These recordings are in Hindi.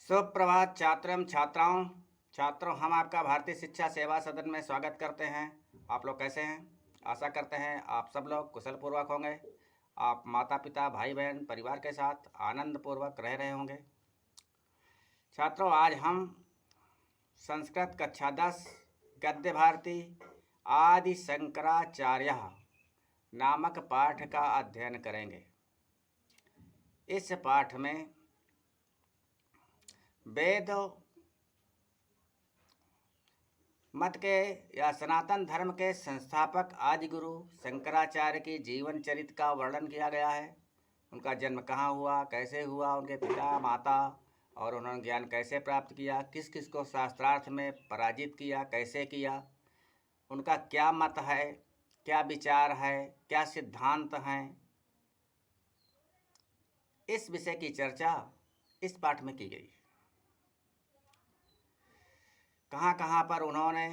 सुप्रभात छात्रों छात्राओं छात्रों, हम आपका भारतीय शिक्षा सेवा सदन में स्वागत करते हैं। आप लोग कैसे हैं? आशा करते हैं आप सब लोग कुशल पूर्वक होंगे। आप माता पिता भाई बहन परिवार के साथ आनंद पूर्वक रह रहे होंगे। छात्रों, आज हम संस्कृत कक्षा 10 गद्य भारती आदि शंकराचार्य नामक पाठ का अध्ययन करेंगे। इस पाठ में वेद मत के या सनातन धर्म के संस्थापक आदि गुरु शंकराचार्य की जीवन चरित्र का वर्णन किया गया है। उनका जन्म कहाँ हुआ, कैसे हुआ, उनके पिता माता और उन्होंने ज्ञान कैसे प्राप्त किया, किस किस को शास्त्रार्थ में पराजित किया, कैसे किया, उनका क्या मत है, क्या विचार है, क्या सिद्धांत हैं, इस विषय की चर्चा इस पाठ में की गई। कहाँ कहाँ पर उन्होंने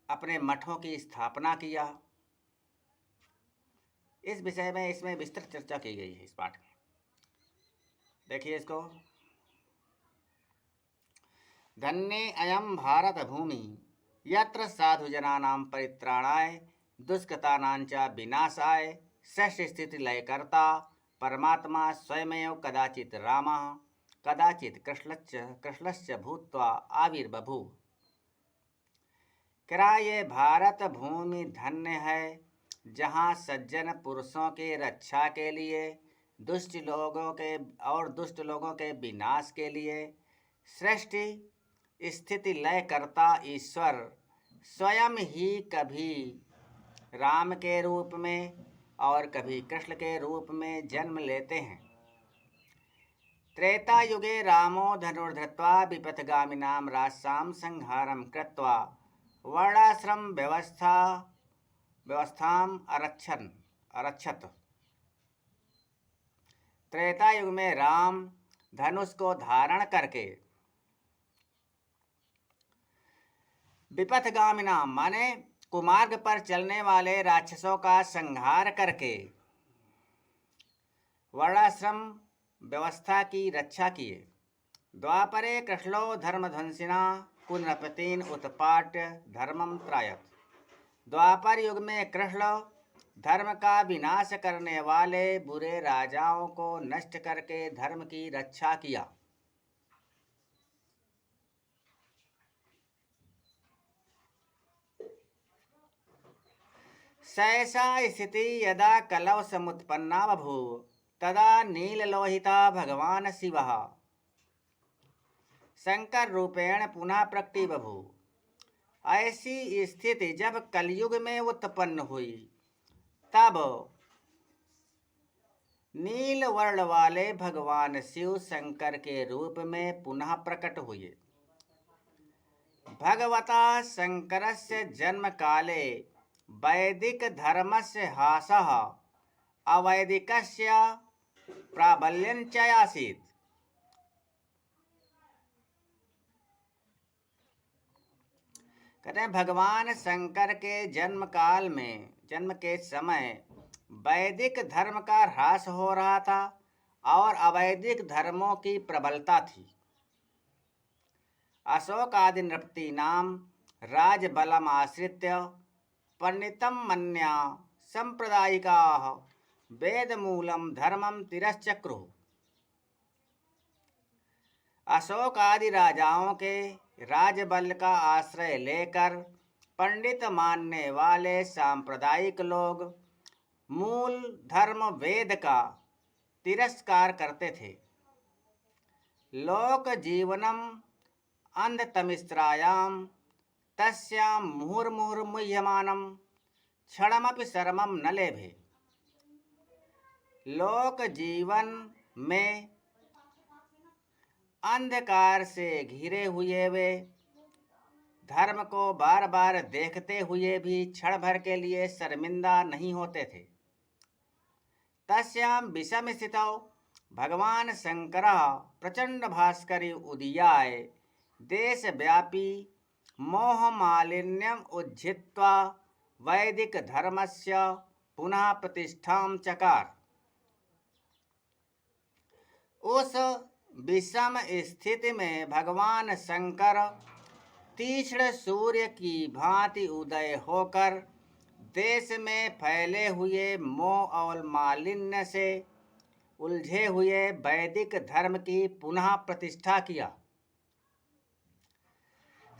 अपने मठों की स्थापना किया, इस विषय में इसमें विस्तृत चर्चा की गई है इस पाठ में। देखिए इसको। धन्ये अयम भारत भूमि यत्र साधुजनानां परित्राणाय दुष्कृतानांच विनाशाय सृष्टि स्थिति लयकर्ता परमात्मा स्वयमेव कदाचित् रामः कदाचित् कृष्णश्च भूत्वा आविर्बभूव। क्या ये भारत भूमि धन्य है जहाँ सज्जन पुरुषों की रक्षा के लिए दुष्ट लोगों के विनाश के लिए सृष्टि स्थिति लय करता ईश्वर स्वयं ही कभी राम के रूप में और कभी कृष्ण के रूप में जन्म लेते हैं। त्रेता युगे रामो धनुर्धृत्वा विपथगामिनां राक्षसां संहारं कृत्वा वर्णाश्रम व्यवस्थाम अरक्षत। त्रेता युग में राम धनुष को धारण करके विपथगामिनां माने कुमार्ग पर चलने वाले राक्षसों का संहार करके वर्णाश्रम व्यवस्था की रक्षा किए। द्वापरे कृष्णो धर्मध्वंसिना पुनरपतीन उत्पाट्य धर्मम त्रायत। द्वापर युग में कृष्ण धर्म का विनाश करने वाले बुरे राजाओं को नष्ट करके धर्म की रक्षा किया। सैसा स्थिति यदा कलौ समुत्पन्ना बभूव तदा नीललोहिता भगवान शिवः शंकर रूपेण पुनः प्रकटी बभूव। ऐसी स्थिति जब कलयुग में उत्पन्न हुई तब नील वर्ण वाले भगवान शिव शंकर के रूप में पुनः प्रकट हुए। भगवता शंकरस्य जन्म काले वैदिक धर्मस्य ह्रासः अवैदिकस्य प्राबल्यं च आसीत्। कहते हैं भगवान शंकर के जन्म के समय वैदिक धर्म का ह्रास हो रहा था और अवैदिक धर्मों की प्रबलता थी। अशोक आदि नृपतीनां राजबलम् आश्रित्य पंडितं मन्या सांप्रदायिकाः वेदमूलं धर्मं तिरस्चक्रुः। अशोक आदि राजाओं के राजबल का आश्रय लेकर पंडित मानने वाले सांप्रदायिक लोग मूल धर्म वेद का तिरस्कार करते थे। लोक जीवनम अंधतमिस्त्रायां तस्यां मुहुर्मुहुर्मुह्यमानं क्षणमपि शरमं न लेभे। लोक जीवन में अंधकार से घिरे हुए वे धर्म को बार बार देखते हुए भी क्षण भर के लिए शर्मिंदा नहीं होते थे। तस्यां विषम स्थितौ भगवान शंकरः प्रचंड भास्करी उदीयाय देशव्यापी मोह मालिन्यम उज्झित्वा वैदिक धर्मस्य पुनः प्रतिष्ठां चकार। उस विषम स्थिति में भगवान शंकर तीक्ष्ण सूर्य की भांति उदय होकर देश में फैले हुए मोह और मालिन्य से उलझे हुए वैदिक धर्म की पुनः प्रतिष्ठा किया।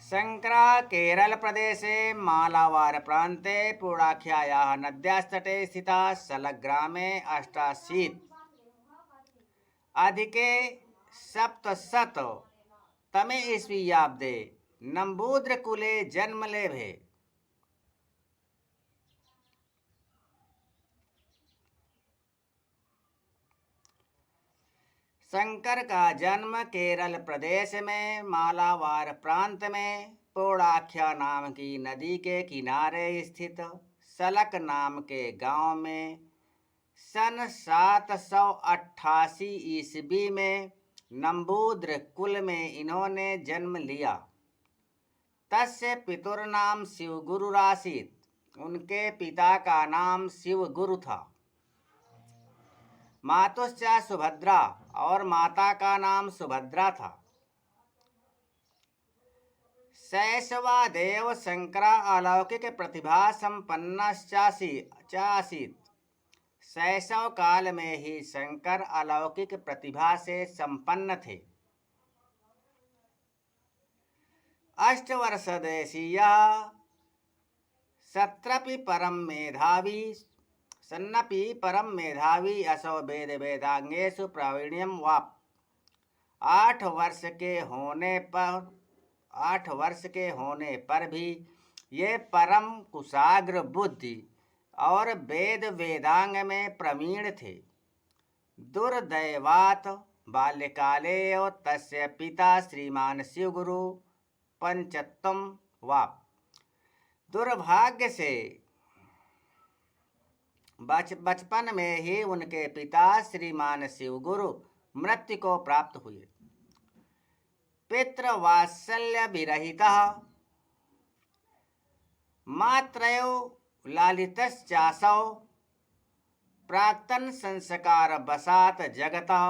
शंकरा केरल प्रदेशे मालावार प्रान्ते पूर्णाख्यायाः नद्यास्तटे स्थिता सलग्रामे 88 अधिके सप्तशततमे ईस्वीयाब्दे नम्बूद्रकुले जन्म लेभे। शंकर का जन्म केरल प्रदेश में मालावार प्रांत में पूर्णाख्या नाम की नदी के किनारे स्थित सलक नाम के गांव में सन 788 ईस्वी में नम्बूद्र कुल में इन्होंने जन्म लिया। तस्य पितुर्नाम शिवगुरुरासीत्, उनके पिता का नाम शिवगुरु था। मातुश्चा सुभद्रा, और माता का नाम सुभद्रा था। शैशवादेव शंकरा अलौकिक प्रतिभा संपन्नश्चासीत्, शैशव काल में ही शंकर अलौकिक प्रतिभा से संपन्न थे। अष्टवर्षदेशीयः सन्नपि परम मेधावी असौ वेद वेदांगेषु प्रावीण्यम वाप। 8 वर्ष के होने पर भी ये परम कुशाग्र बुद्धि और वेद वेदांग में प्रवीण थे। दुर्दैवात् बाल्यकाले तस्य पिता श्रीमान शिवगुरु पंचत्वम वाप। दुर्भाग्य से बचपन में ही उनके पिता श्रीमान शिवगुरु मृत्यु को प्राप्त हुए। पितृवात्सल्य विरहितः मात्रयो लालितश्चासौ प्राक्तन संस्कार वशात जगतः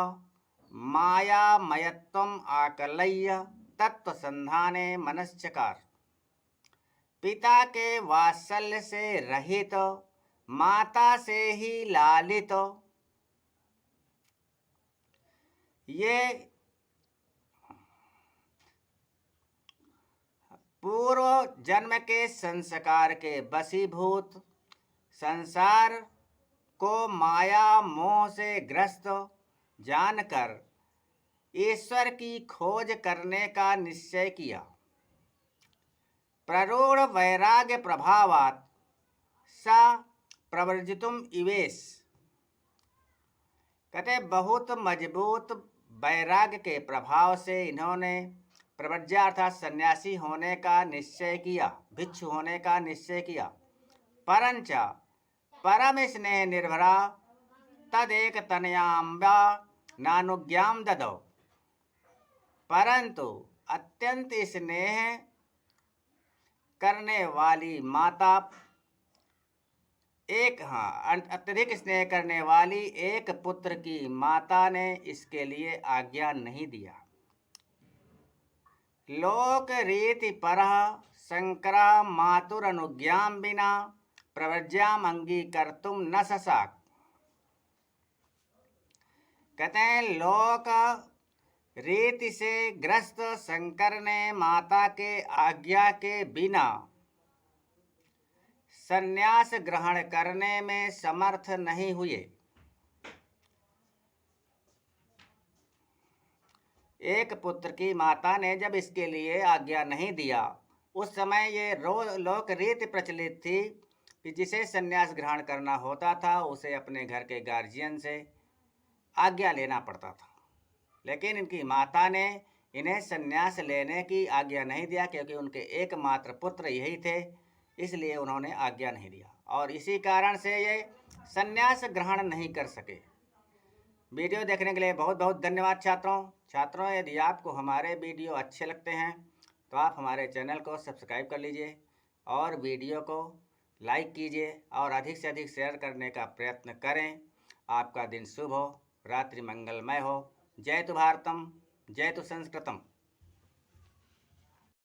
मायामयत्वम् आकलय्य तत्वसंधाने मनश्चकार। पिता के वात्सल्य से रहित, माता से ही लालित, ये पूर्व जन्म के संस्कार के वशीभूत संसार को माया मोह से ग्रस्त जानकर ईश्वर की खोज करने का निश्चय किया। प्ररूढ़ वैराग्य प्रभावात् सा प्रवर्जितुम इवेश। कहते बहुत मजबूत वैराग्य के प्रभाव से इन्होंने प्रव्रज्या अर्थात सन्यासी होने का निश्चय किया, भिक्षु होने का निश्चय किया। परंच परम स्नेह निर्भरा तदेक तनयाम्बा नानुज्ञाम ददौ। परंतु अत्यंत स्नेह करने वाली माता अत्यधिक स्नेह करने वाली एक पुत्र की माता ने इसके लिए आज्ञा नहीं दिया। लोक रीति परः शंकरा मातुर अनुज्ञाम बिना प्रव्रज्याम अंगीकर्तुम न सशाक। कहते हैं लोक रीति से ग्रस्त शंकर ने माता के आज्ञा के बिना संन्यास ग्रहण करने में समर्थ नहीं हुए। एक पुत्र की माता ने जब इसके लिए आज्ञा नहीं दिया, उस समय ये लोक रीति प्रचलित थी कि जिसे संन्यास ग्रहण करना होता था उसे अपने घर के गार्जियन से आज्ञा लेना पड़ता था। लेकिन इनकी माता ने इन्हें संन्यास लेने की आज्ञा नहीं दिया, क्योंकि उनके एकमात्र पुत्र यही थे, इसलिए उन्होंने आज्ञा नहीं दिया और इसी कारण से ये संन्यास ग्रहण नहीं कर सके। वीडियो देखने के लिए बहुत बहुत धन्यवाद छात्रों। यदि आपको हमारे वीडियो अच्छे लगते हैं तो आप हमारे चैनल को सब्सक्राइब कर लीजिए और वीडियो को लाइक कीजिए और अधिक से अधिक शेयर करने का प्रयत्न करें। आपका दिन शुभ हो, रात्रि मंगलमय हो। जयतु भारतम, जयतु संस्कृतम।